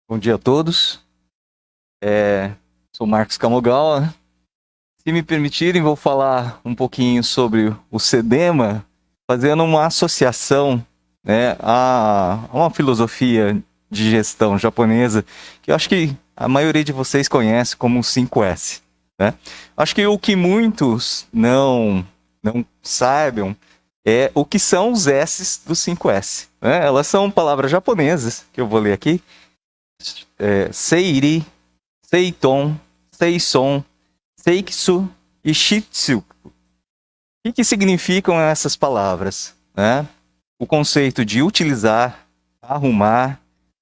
Bom dia a todos. Sou Marcos Camogal. Se me permitirem, vou falar um pouquinho sobre o SEDEMA, fazendo uma associação, né, a uma filosofia de gestão japonesa, que eu acho que a maioria de vocês conhece como o 5S. Né? Acho que o que muitos não saibam é o que são os S's do 5S. Né? Elas são palavras japonesas, que eu vou ler aqui. Seiri, Seiton, Seison, Seiksu e Shitsu. O que significam essas palavras? Né? O conceito de utilizar, arrumar,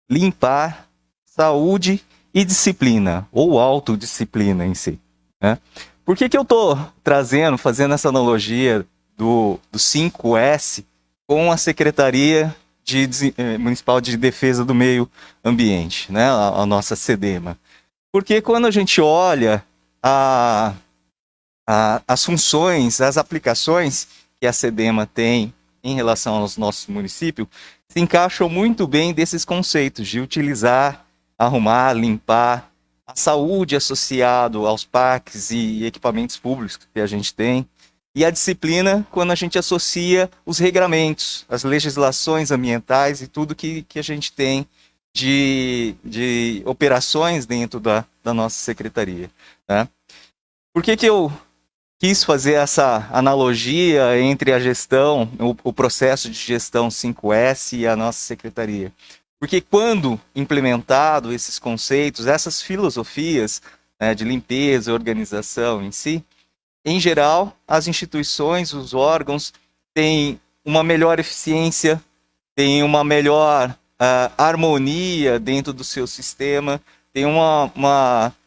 limpar, saúde e disciplina, ou autodisciplina em si. Né? Por que eu estou fazendo essa analogia do 5S com a Secretaria Municipal de Defesa do Meio Ambiente, né? A nossa SEDEMA? Porque quando a gente olha as funções, as aplicações que a SEDEMA tem em relação aos nossos municípios, se encaixam muito bem desses conceitos de utilizar, arrumar, limpar, a saúde associado aos parques e equipamentos públicos que a gente tem, e a disciplina quando a gente associa os regramentos, as legislações ambientais e tudo que a gente tem de operações dentro da nossa secretaria. Né? Por que eu quis fazer essa analogia entre a gestão, o processo de gestão 5S e a nossa secretaria? Porque quando implementado esses conceitos, essas filosofias, né, de limpeza, organização em si, em geral, as instituições, os órgãos têm uma melhor eficiência, têm uma melhor harmonia dentro do seu sistema, tem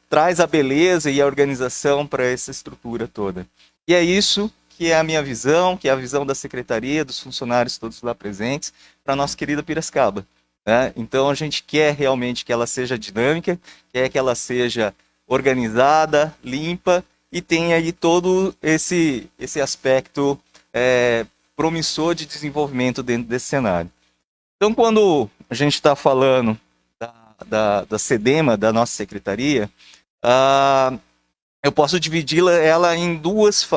traz a beleza e a organização para essa estrutura toda. E é isso que é a minha visão, que é a visão da secretaria, dos funcionários todos lá presentes, para a nossa querida Piracicaba. Né? Então a gente quer realmente que ela seja dinâmica, quer que ela seja organizada, limpa e tenha aí todo esse aspecto promissor de desenvolvimento dentro desse cenário. Então, quando a gente está falando da SEDEMA, da nossa secretaria, eu posso dividi-la ela em dois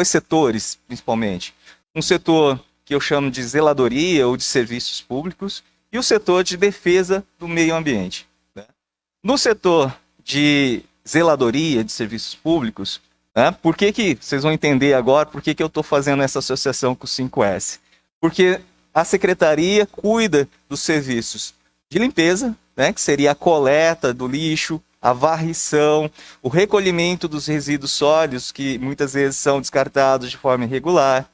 setores, principalmente. Um setor que eu chamo de zeladoria ou de serviços públicos e o setor de defesa do meio ambiente. Né? No setor de zeladoria de serviços públicos, né, por que vocês vão entender agora por que eu estou fazendo essa associação com o 5S? Porque a secretaria cuida dos serviços de limpeza, né, que seria a coleta do lixo, a varrição, o recolhimento dos resíduos sólidos, que muitas vezes são descartados de forma irregular.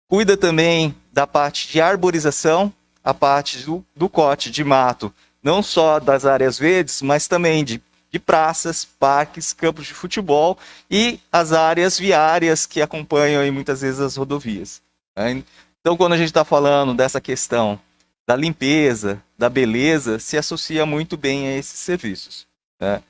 Cuida também da parte de arborização, a parte do corte de mato, não só das áreas verdes, mas também de praças, parques, campos de futebol e as áreas viárias que acompanham aí, muitas vezes as rodovias. Né? Então, quando a gente está falando dessa questão da limpeza, da beleza, se associa muito bem a esses serviços. Né?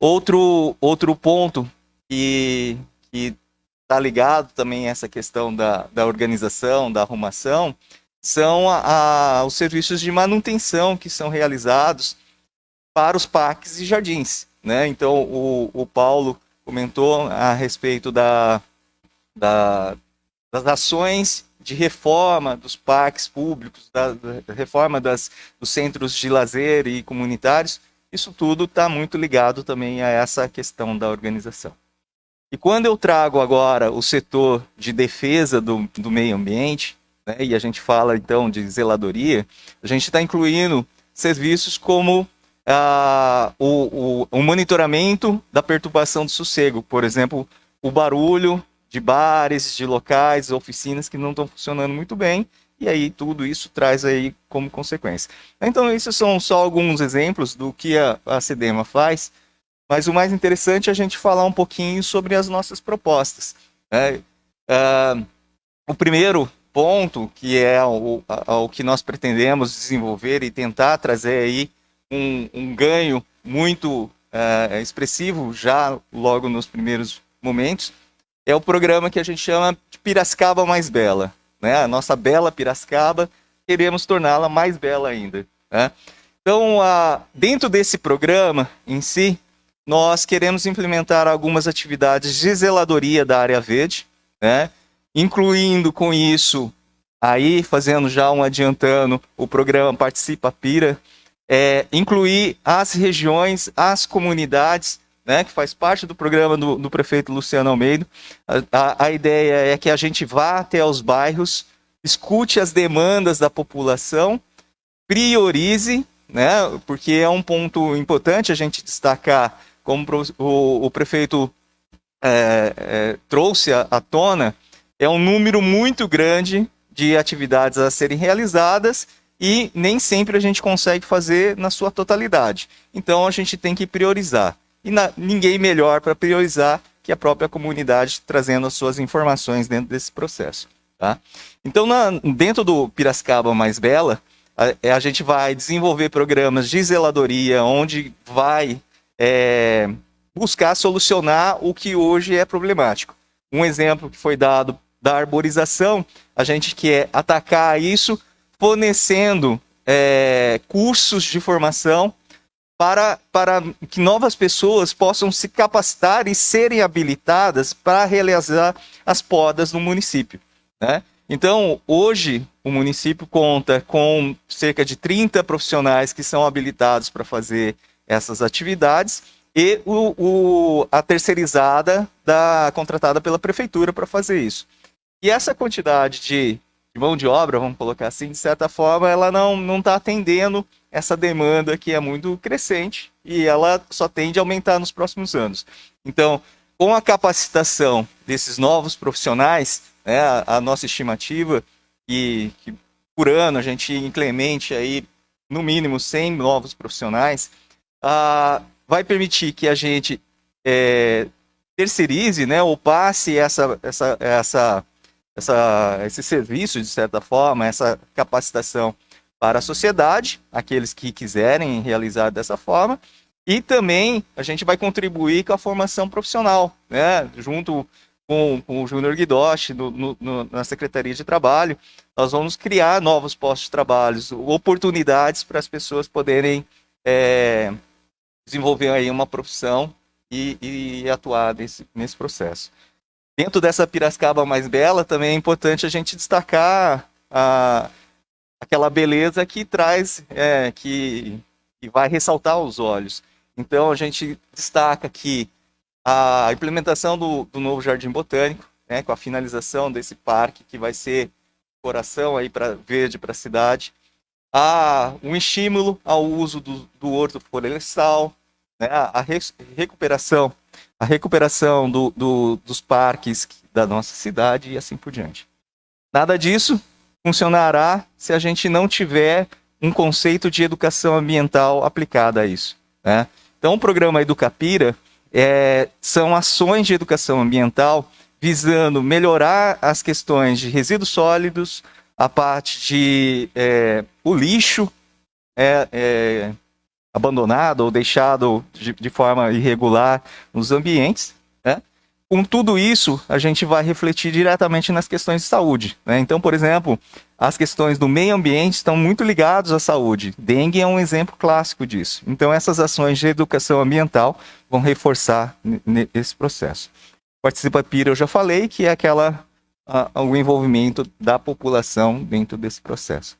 Outro ponto que está ligado também a essa questão da organização, da arrumação, são os serviços de manutenção que são realizados para os parques e jardins. Né? Então, o Paulo comentou a respeito das ações de reforma dos parques públicos, da reforma dos centros de lazer e comunitários. Isso tudo está muito ligado também a essa questão da organização. E quando eu trago agora o setor de defesa do meio ambiente, né, e a gente fala então de zeladoria, a gente está incluindo serviços como o monitoramento da perturbação do sossego, por exemplo, o barulho de bares, de locais, oficinas que não estão funcionando muito bem, e aí tudo isso traz aí como consequência. Então, esses são só alguns exemplos do que a SEDEMA faz, mas o mais interessante é a gente falar um pouquinho sobre as nossas propostas. Né? O primeiro ponto, que é o que nós pretendemos desenvolver e tentar trazer aí um ganho muito expressivo já logo nos primeiros momentos, é o programa que a gente chama de Piracicaba Mais Bela. Né? A nossa bela Piracicaba, queremos torná-la mais bela ainda. Né? Então, dentro desse programa em si, nós queremos implementar algumas atividades de zeladoria da área verde, né? Incluindo com isso, aí fazendo já adiantando, o programa Participa Pira, incluir as regiões, as comunidades, né, que faz parte do programa do prefeito Luciano Almeida. A ideia é que a gente vá até os bairros, escute as demandas da população, priorize, né, porque é um ponto importante a gente destacar, como o prefeito trouxe à tona, é um número muito grande de atividades a serem realizadas e nem sempre a gente consegue fazer na sua totalidade. Então a gente tem que priorizar. E ninguém melhor para priorizar que a própria comunidade trazendo as suas informações dentro desse processo. Tá? Então, dentro do Piracicaba Mais Bela, a gente vai desenvolver programas de zeladoria, onde vai buscar solucionar o que hoje é problemático. Um exemplo que foi dado da arborização, a gente quer atacar isso fornecendo cursos de formação para que novas pessoas possam se capacitar e serem habilitadas para realizar as podas no município, né? Então, hoje, o município conta com cerca de 30 profissionais que são habilitados para fazer essas atividades e a terceirizada contratada pela prefeitura para fazer isso. E essa quantidade de mão de obra, vamos colocar assim, de certa forma, ela não está atendendo essa demanda que é muito crescente e ela só tende a aumentar nos próximos anos. Então, com a capacitação desses novos profissionais, né, a nossa estimativa, que por ano a gente implemente aí, no mínimo 100 novos profissionais, vai permitir que a gente terceirize, né, ou passe esse serviço, de certa forma, essa capacitação para a sociedade, aqueles que quiserem realizar dessa forma, e também a gente vai contribuir com a formação profissional, né? Junto com o Júnior Guidotti, na Secretaria de Trabalho, nós vamos criar novos postos de trabalho, oportunidades para as pessoas poderem desenvolver aí uma profissão e atuar nesse processo. Dentro dessa Piracicaba Mais Bela, também é importante a gente destacar aquela beleza que traz, que vai ressaltar os olhos. Então, a gente destaca aqui a implementação do novo Jardim Botânico, né, com a finalização desse parque, que vai ser coração aí verde para a cidade. Um estímulo ao uso do horto florestal, né, a recuperação dos parques da nossa cidade e assim por diante. Nada disso funcionará se a gente não tiver um conceito de educação ambiental aplicado a isso, né? Então, o programa Educapira são ações de educação ambiental visando melhorar as questões de resíduos sólidos, a parte de o lixo abandonado ou deixado de forma irregular nos ambientes, né? Com tudo isso, a gente vai refletir diretamente nas questões de saúde, né? Então, por exemplo, as questões do meio ambiente estão muito ligadas à saúde. Dengue é um exemplo clássico disso. Então, essas ações de educação ambiental vão reforçar esse processo. Participa Pira, eu já falei, que é o envolvimento da população dentro desse processo.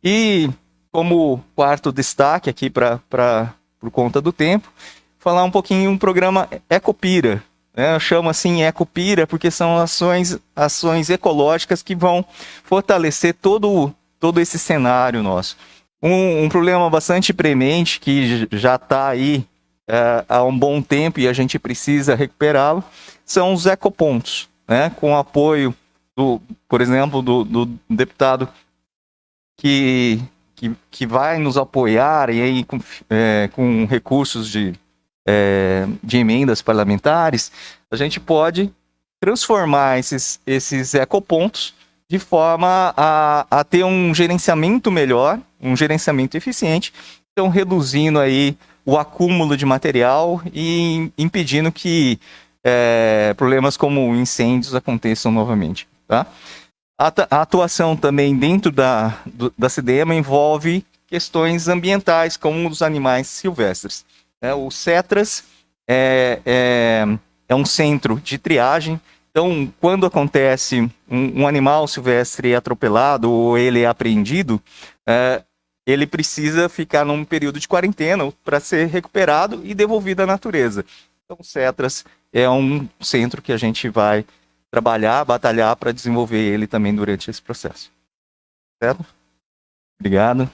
E como quarto destaque aqui por conta do tempo, falar um pouquinho um programa Ecopira. Eu chamo assim Ecopira porque são ações ecológicas que vão fortalecer todo esse cenário nosso. Um problema bastante premente que já está aí há um bom tempo e a gente precisa recuperá-lo são os ecopontos, né? Com o apoio, por exemplo, do deputado que vai nos apoiar e aí com recursos de emendas parlamentares, a gente pode transformar esses ecopontos de forma a ter um gerenciamento melhor, um gerenciamento eficiente, então reduzindo aí o acúmulo de material e impedindo que problemas como incêndios aconteçam novamente, tá? A atuação também dentro da CDEMA envolve questões ambientais, como os animais silvestres. O CETRAS é um centro de triagem. Então, quando acontece um animal silvestre atropelado ou ele é apreendido, ele precisa ficar num período de quarentena para ser recuperado e devolvido à natureza. Então, o CETRAS é um centro que a gente vai trabalhar, batalhar para desenvolver ele também durante esse processo. Certo? Obrigado.